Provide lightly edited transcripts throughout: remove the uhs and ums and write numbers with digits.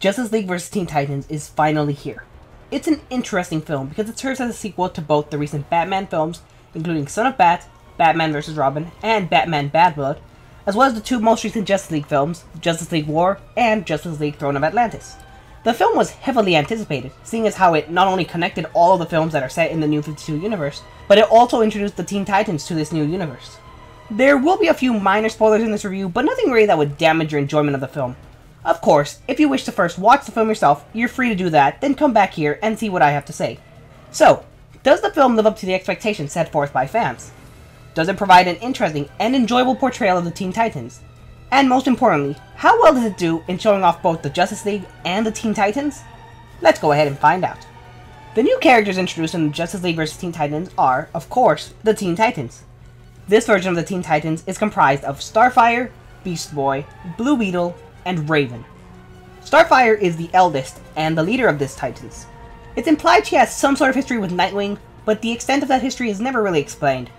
Justice League vs. Teen Titans is finally here. It's an interesting film because it serves as a sequel to both the recent Batman films, including Son of Bat, Batman vs. Robin, and Batman Bad Blood, as well as the two most recent Justice League films, Justice League War and Justice League Throne of Atlantis. The film was heavily anticipated, seeing as how it not only connected all of the films that are set in the New 52 universe, but it also introduced the Teen Titans to this new universe. There will be a few minor spoilers in this review, but nothing really that would damage your enjoyment of the film. Of course, if you wish to first watch the film yourself, you're free to do that, then come back here and see what I have to say. So, does the film live up to the expectations set forth by fans? Does it provide an interesting and enjoyable portrayal of the Teen Titans? And most importantly, how well does it do in showing off both the Justice League and the Teen Titans? Let's go ahead and find out. The new characters introduced in the Justice League vs. Teen Titans are, of course, the Teen Titans. This version of the Teen Titans is comprised of Starfire, Beast Boy, Blue Beetle, and Raven. Starfire is the eldest and the leader of this Titans. It's implied she has some sort of history with Nightwing, but the extent of that history is never really explained.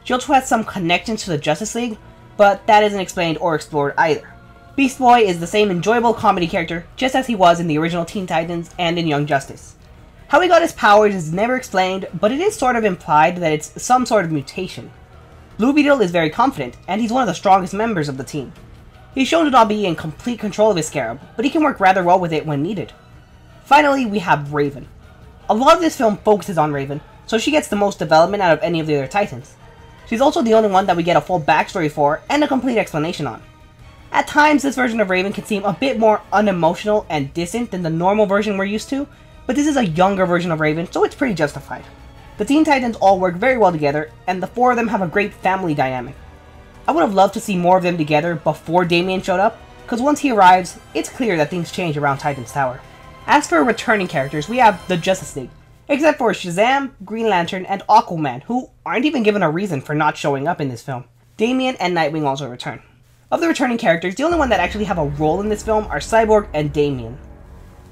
She also has some connections to the Justice League, but that isn't explained or explored either. Beast Boy is the same enjoyable comedy character, just as he was in the original Teen Titans and in Young Justice. How he got his powers is never explained, but it is sort of implied that it's some sort of mutation. Blue Beetle is very confident, and he's one of the strongest members of the team. He's shown to not be in complete control of his scarab, but he can work rather well with it when needed. Finally, we have Raven. A lot of this film focuses on Raven, so she gets the most development out of any of the other Titans. She's also the only one that we get a full backstory for and a complete explanation on. At times, this version of Raven can seem a bit more unemotional and distant than the normal version we're used to, but this is a younger version of Raven, so it's pretty justified. The Teen Titans all work very well together, and the four of them have a great family dynamic. I would have loved to see more of them together before Damian showed up, because once he arrives, it's clear that things change around Titan's Tower. As for returning characters, we have the Justice League, except for Shazam, Green Lantern, and Aquaman, who aren't even given a reason for not showing up in this film. Damian and Nightwing also return. Of the returning characters, the only one that actually have a role in this film are Cyborg and Damian.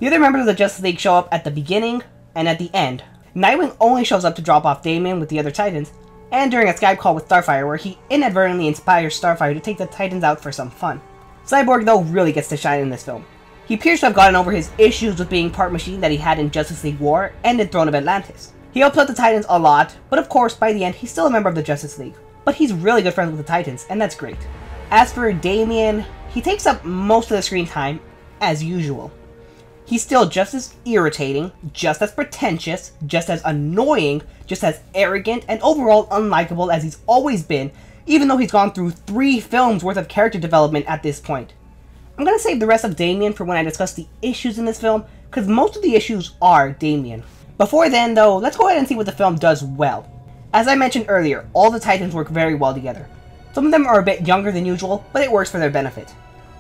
The other members of the Justice League show up at the beginning and at the end. Nightwing only shows up to drop off Damian with the other Titans, and during a Skype call with Starfire where he inadvertently inspires Starfire to take the Titans out for some fun. Cyborg though really gets to shine in this film. He appears to have gotten over his issues with being part machine that he had in Justice League War and in Throne of Atlantis. He helps out the Titans a lot, but of course by the end he's still a member of the Justice League. But he's really good friends with the Titans, and that's great. As for Damian, he takes up most of the screen time, as usual. He's still just as irritating, just as pretentious, just as annoying, just as arrogant, and overall unlikable as he's always been, even though he's gone through 3 films worth of character development at this point. I'm gonna save the rest of Damian for when I discuss the issues in this film, because most of the issues are Damian. Before then though, let's go ahead and see what the film does well. As I mentioned earlier, all the Titans work very well together. Some of them are a bit younger than usual, but it works for their benefit.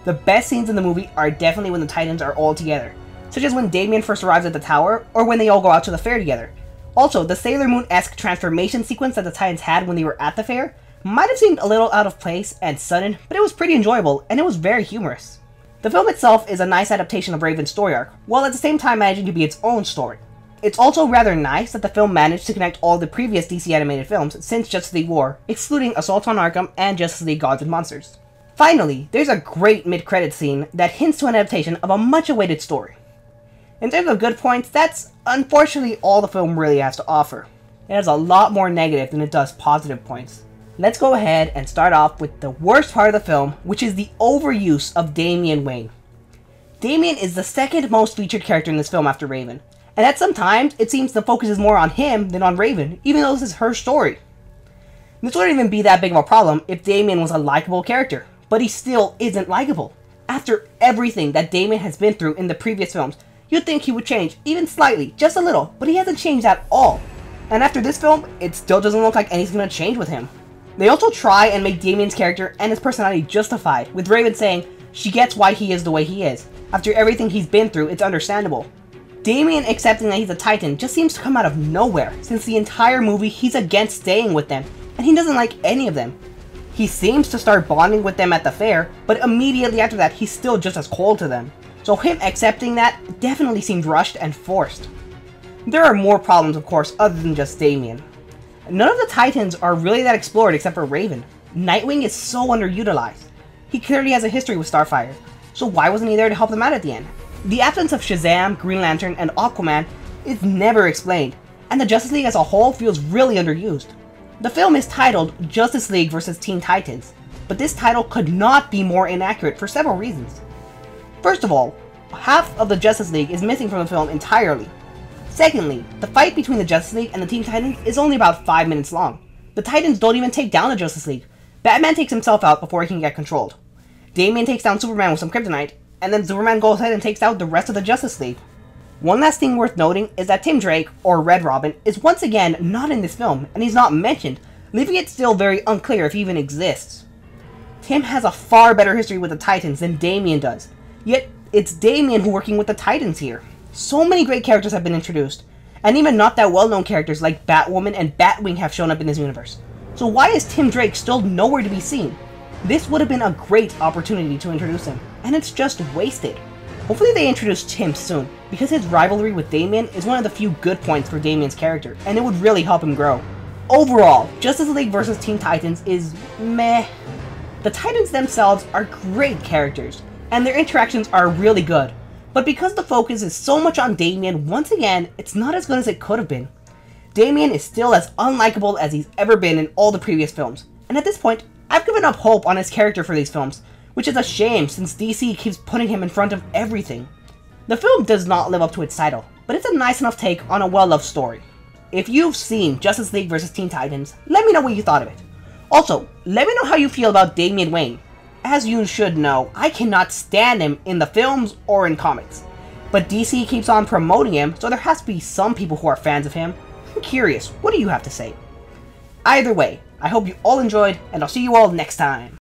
The best scenes in the movie are definitely when the Titans are all together, such as when Damian first arrives at the tower, or when they all go out to the fair together. Also, the Sailor Moon-esque transformation sequence that the Titans had when they were at the fair might have seemed a little out of place and sudden, but it was pretty enjoyable, and it was very humorous. The film itself is a nice adaptation of Raven's story arc, while at the same time managing to be its own story. It's also rather nice that the film managed to connect all the previous DC animated films since Justice League War, excluding Assault on Arkham and Justice League Gods and Monsters. Finally, there's a great mid-credits scene that hints to an adaptation of a much-awaited story. In terms of good points, that's unfortunately all the film really has to offer. It has a lot more negative than it does positive points. Let's go ahead and start off with the worst part of the film, which is the overuse of Damian Wayne. Damian is the second most featured character in this film after Raven, and at some times it seems the focus is more on him than on Raven, even though this is her story. This wouldn't even be that big of a problem if Damian was a likable character, but he still isn't likable. After everything that Damian has been through in the previous films, you'd think he would change, even slightly, just a little, but he hasn't changed at all. And after this film, it still doesn't look like anything's gonna change with him. They also try and make Damian's character and his personality justified, with Raven saying she gets why he is the way he is. After everything he's been through, it's understandable. Damian accepting that he's a Titan just seems to come out of nowhere, since the entire movie he's against staying with them, and he doesn't like any of them. He seems to start bonding with them at the fair, but immediately after that he's still just as cold to them. So him accepting that definitely seemed rushed and forced. There are more problems, of course, other than just Damian. None of the Titans are really that explored except for Raven. Nightwing is so underutilized. He clearly has a history with Starfire, so why wasn't he there to help them out at the end? The absence of Shazam, Green Lantern, and Aquaman is never explained, and the Justice League as a whole feels really underused. The film is titled Justice League vs. Teen Titans, but this title could not be more inaccurate for several reasons. First of all, half of the Justice League is missing from the film entirely. Secondly, the fight between the Justice League and the Teen Titans is only about 5 minutes long. The Titans don't even take down the Justice League. Batman takes himself out before he can get controlled. Damian takes down Superman with some kryptonite, and then Superman goes ahead and takes out the rest of the Justice League. One last thing worth noting is that Tim Drake, or Red Robin, is once again not in this film, and he's not mentioned, leaving it still very unclear if he even exists. Tim has a far better history with the Titans than Damian does, yet it's Damian who's working with the Titans here. So many great characters have been introduced, and even not that well-known characters like Batwoman and Batwing have shown up in this universe. So why is Tim Drake still nowhere to be seen? This would have been a great opportunity to introduce him, and it's just wasted. Hopefully they introduce Tim soon, because his rivalry with Damian is one of the few good points for Damian's character, and it would really help him grow. Overall, Justice League vs. Teen Titans is meh. The Titans themselves are great characters, and their interactions are really good, but because the focus is so much on Damian, once again, it's not as good as it could have been. Damian is still as unlikable as he's ever been in all the previous films, and at this point, I've given up hope on his character for these films, which is a shame since DC keeps putting him in front of everything. The film does not live up to its title, but it's a nice enough take on a well-loved story. If you've seen Justice League vs. Teen Titans, let me know what you thought of it. Also, let me know how you feel about Damian Wayne. As you should know, I cannot stand him in the films or in comics. But DC keeps on promoting him, so there has to be some people who are fans of him. I'm curious, what do you have to say? Either way, I hope you all enjoyed, and I'll see you all next time.